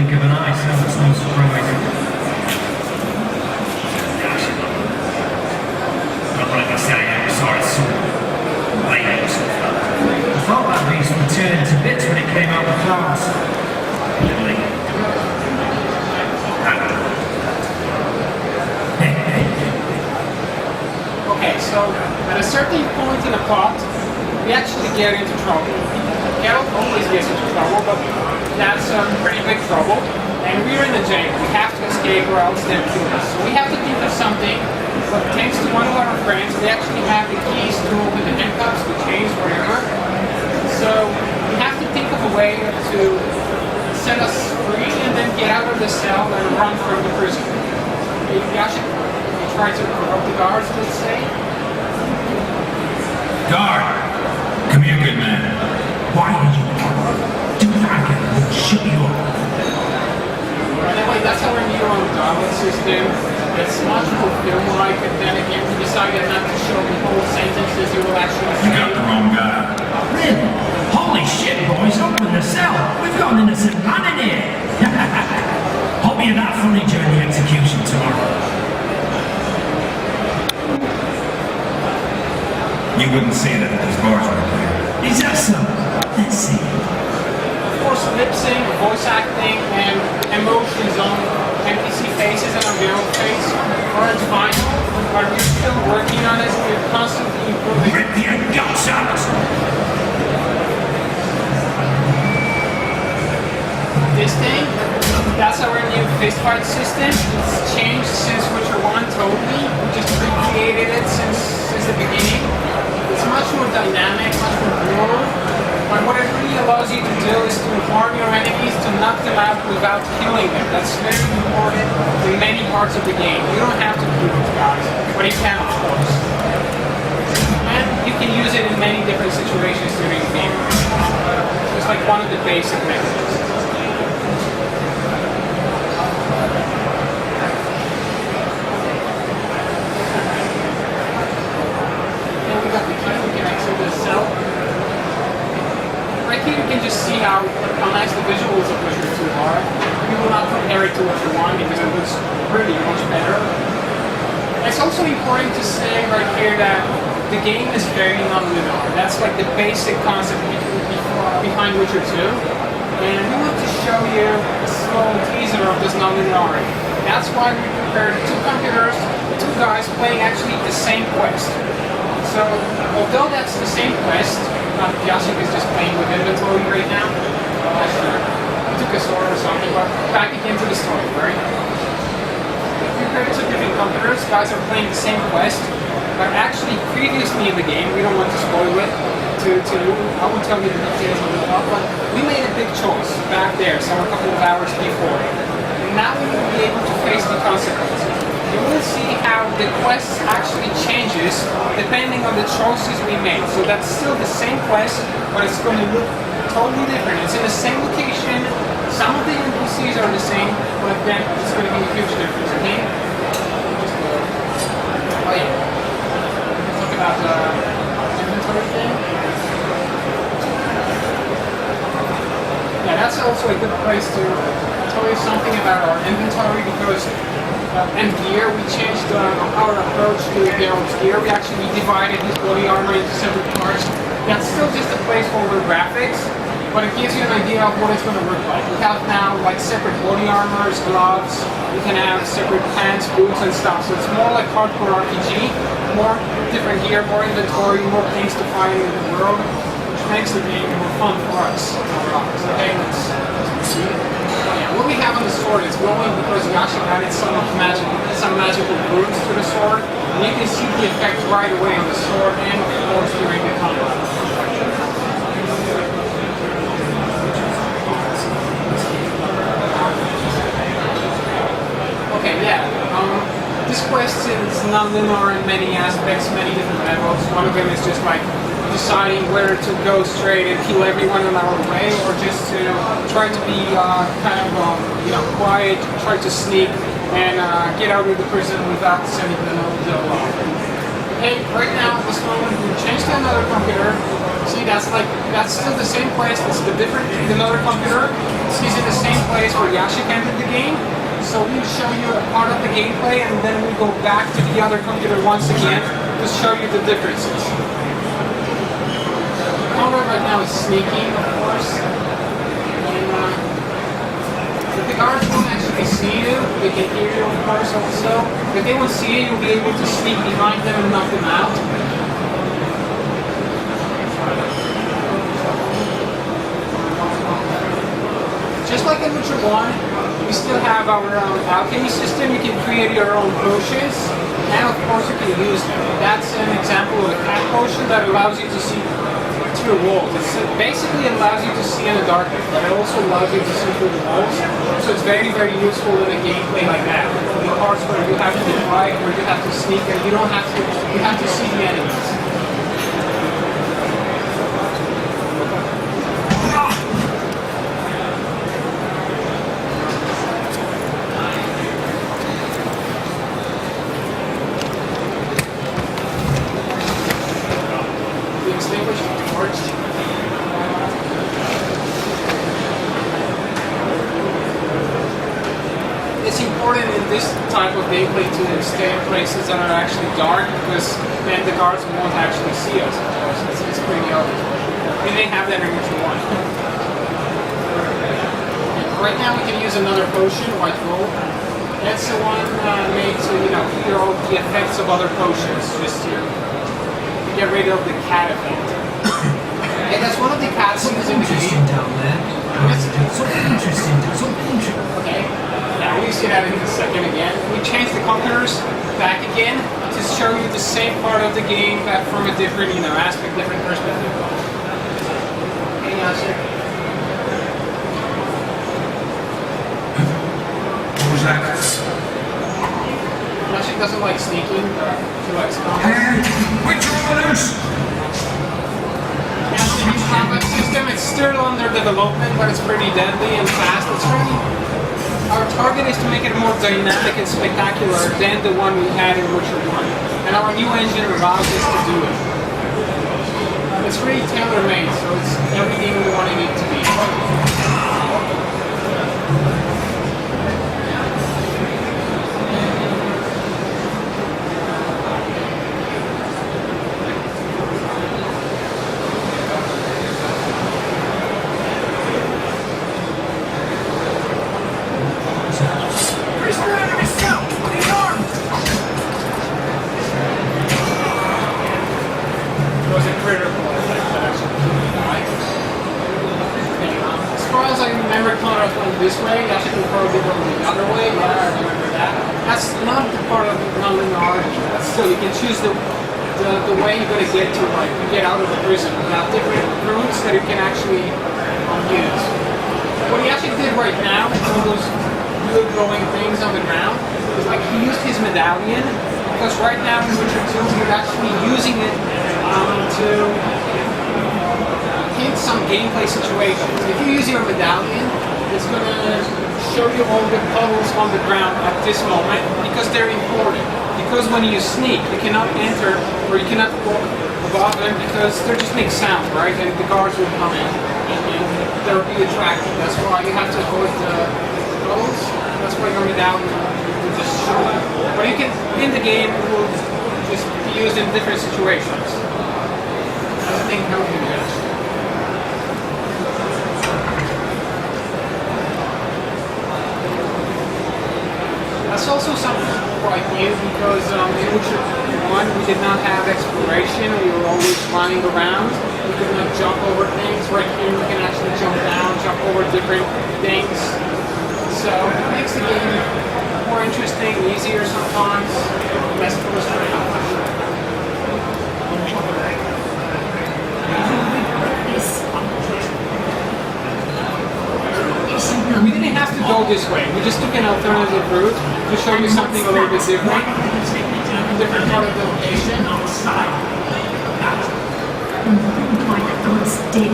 blink of an eye, so it's no surprise. I thought that beast would turn into bits when it came out of class. Okay, so at a certain point in the plot, we actually get into trouble. Geralt always gets into trouble, but that's pretty big trouble. And we're in the jail. We have to escape or else they'll kill us. So we have to think of something, but thanks to one of our friends, we actually have the keys to open the handcuffs, the chains, whatever. So we have to think of a way to set us free and then get out of the cell and run from the prison. Yasha, you try to provoke the guards, let's say. Guard! Come here, good man. Why did you do that? We'll shoot you up. Anyway, that's our new download system. It's much more film-like, and then again, we decided not to show the whole sentences you will actually You say. got the wrong guy. Really? Holy shit, boys, open the cell. We've got an innocent man in here. Hope you're that funny during the execution tomorrow. You wouldn't say that if this bars were clear. Is that so? Let's see. Of course, lip sync, voice acting, and emotions on NPC faces and on their own face aren't final, but we're still working on it. We're constantly improving. Rip your guts out! This thing, that's our new fist fight system. It's changed since Witcher 1 totally. We just recreated it since the beginning. It's much more dynamic, much more brutal. But what it really allows you to do is to harm your enemies, to knock them out without killing them. That's very important in many parts of the game. You don't have to kill those guys, but you can, of course. And you can use it in many different situations during the game. It's like one of the basic mechanisms. And we got the key, we can exit the cell. Right here you can just see how nice the visuals of Witcher 2 are. We will not compare it to Witcher 1 because it was really much better. It's also important to say right here that the game is very non-linear. That's like the basic concept behind Witcher 2. And we want to show you a small teaser of this non-linearity. That's why we compared two computers, two guys playing actually the same quest. So, although that's the same quest, Yasik is just playing with inventory right now. Sure. He took a sword or something, but back again to the story, right? Compared to different computers, guys are playing the same quest, but actually previously in the game, we don't want to spoil it, I won't tell you the details of the plot, but we made a big choice back there, so a couple of hours before. And now we will be able to face the consequences. You will see how the quest actually changes depending on the choices we made. So that's still the same quest, but it's going to look totally different. It's in the same location. Some of the NPCs are the same, but then it's going to be a huge difference. Okay? Oh yeah. Let's talk about the inventory thing. Yeah, that's also a good place to tell you something about our inventory because. And gear, we changed our approach to Geralt's gear. We actually divided his body armor into separate parts. That's still just a placeholder graphics, but it gives you an idea of what it's going to look like. We have now like separate body armors, gloves, you can have separate pants, boots and stuff. So it's more like hardcore RPG, more different gear, more inventory, more things to find in the world, which makes the game more fun for us. Okay, let's see. What we have on the sword is glowing because we actually added some magical runes to the sword. And you can see the effect right away on the sword and of course during the combat. Okay, yeah. This quest is non-linear in many aspects, many different levels. One of them is just like deciding whether to go straight and kill everyone on our way, or just to try to be kind of quiet, try to sneak and get out of the prison without sending them the hey, right now at this moment, we change to another computer. See, that's still the same place. It's the different, another computer. He's in the same place where Yashik entered the game. So we show you a part of the gameplay, and then we go back to the other computer once again to show you the differences. The combat right now is sneaking, of course. And if the guards won't actually see you, they can hear you, of course, also. If they won't see you, you'll be able to sneak behind them and knock them out. Just like in Witcher 1, we still have our own alchemy system. You can create your own potions, and of course you can use them. That's an example of a cat potion that allows you to see through walls. Basically allows you to see in the darkness, but it also allows you to see through the walls. So it's very, very useful in a gameplay like that. In parts where you have to fight, where you have to sneak, and you don't have to, you have to see the enemies. It's important in this type of gameplay to stay in places that are actually dark, because then the guards won't actually see us. Of course, it's pretty obvious. We may have that in Witcher 1. Right now we can use another potion, White Gold. That's the one made to, clear all the effects of other potions, just to get rid of the cat effect. And that's one of the cat things in the Interesting game. down there. Something interesting. Okay. Now we see that in a second again. We change the computers back again to show you the same part of the game but from a different, aspect, different perspective. Hang on a second. What was that? Yashik doesn't like sneaking, but she likes combat. Hey, Witcher on the loose! Yashik's combat system, it's still under development, but it's pretty deadly and fast. Our target is to make it more dynamic and spectacular than the one we had in Witcher 1. And our new engine allows us to do it. It's really tailor-made, so it's everything we want it to be. Was it critical that actually died? As far as I remember, Connor went this way. Actually, probably went the other way. Yeah, I remember that. That's not the part of non-linear. So you can choose the way you're going to get to, like, get out of the prison. You have different routes that you can actually use. What he actually did right now, all those good glowing things on the ground, is like he used his medallion. Because right now in Witcher 2, you're actually using it to hint some gameplay situations. If you use your medallion, it's going to show you all the puddles on the ground at this moment because they're important. Because when you sneak, you cannot enter or you cannot walk above them because they just make sound, right? And the guards will come in and they'll be attracted. That's why you have to avoid the puddles. That's why your medallion will just show you. But you can, in the game, it will just be used in different situations. I think how you do it. That's also something quite new because in Witcher 1 we did not have exploration, we were always flying around. We could not jump over things. Right here we can actually jump down, jump over different things. So it makes the game more interesting, easier sometimes, less frustrating. We didn't have to go this way. We just took an alternative route to show you something a little bit different. Different part of the location. My thoughts dead.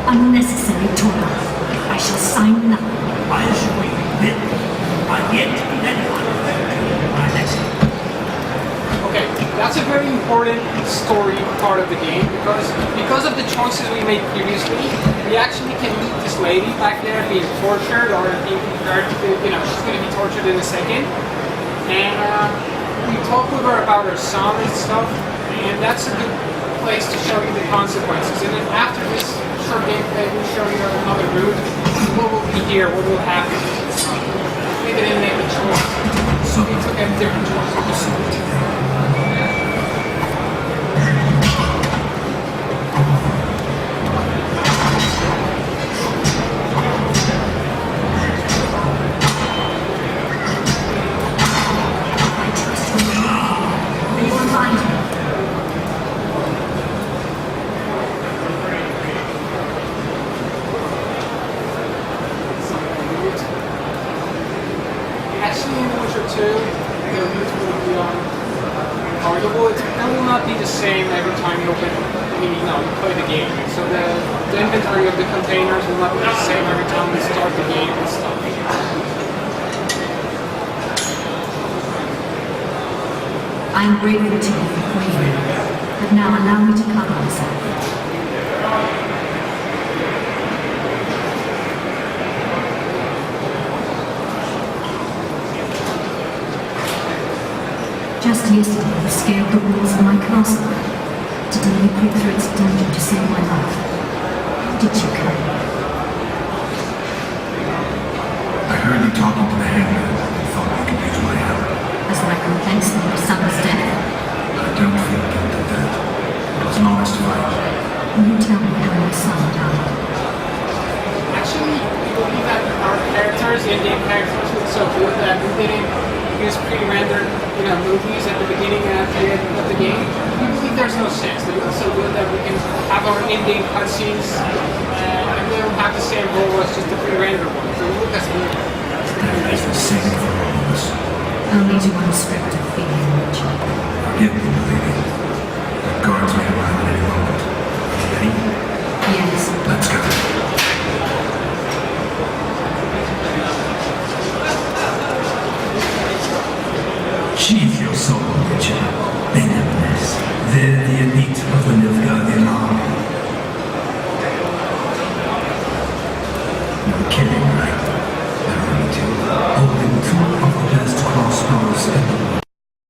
Unnecessary toil. I shall sign nothing. Why should we be bitten by yet anyone? That's a very important story part of the game because of the choices we made previously, we actually can meet this lady back there being tortured or being prepared to, she's going to be tortured in a second. And we talk with her about her son and stuff, and that's a good place to show you the consequences. And then after this short gameplay, we'll show you another route. What will be here? What will happen? We didn't make a choice. So we took a different choice. Actually, in Witcher 2, the route will be targetable. It will not be the same every time you open. You play the game. So the inventory of the containers will not be the same every time we start the game and stuff. I'm grateful to you for freeing me, but now allow me to cover myself. Just yesterday, you scaled the walls of my castle. Today, you crept through its dungeon to save my life. Did you come? I heard you talking to the hangman and thought you could use my help. As recompense for your son's death. I don't feel guilty of that. It was an honest fight. Will you tell me how your son died? Actually, we believe that our characters, the in-game characters, look so good that we didn't use pre-rendered, movies at the beginning and at the end of the game. We believe there's no sense. They look so good that we can have our in-game cutscenes and they don't have the same role as just the pre-rendered one. So we look as good. That is the same for all of us. Only to unrestricted feeling, Richard. Forgive me, lady. The guards may arrive at any moment. Ready? Yes. Let's go. Sheathe your sword, Richard. Benevolence. They're the elite of the Nilfgaardian army. You're kidding, right? There are only two. Holding two of the best crossbows in the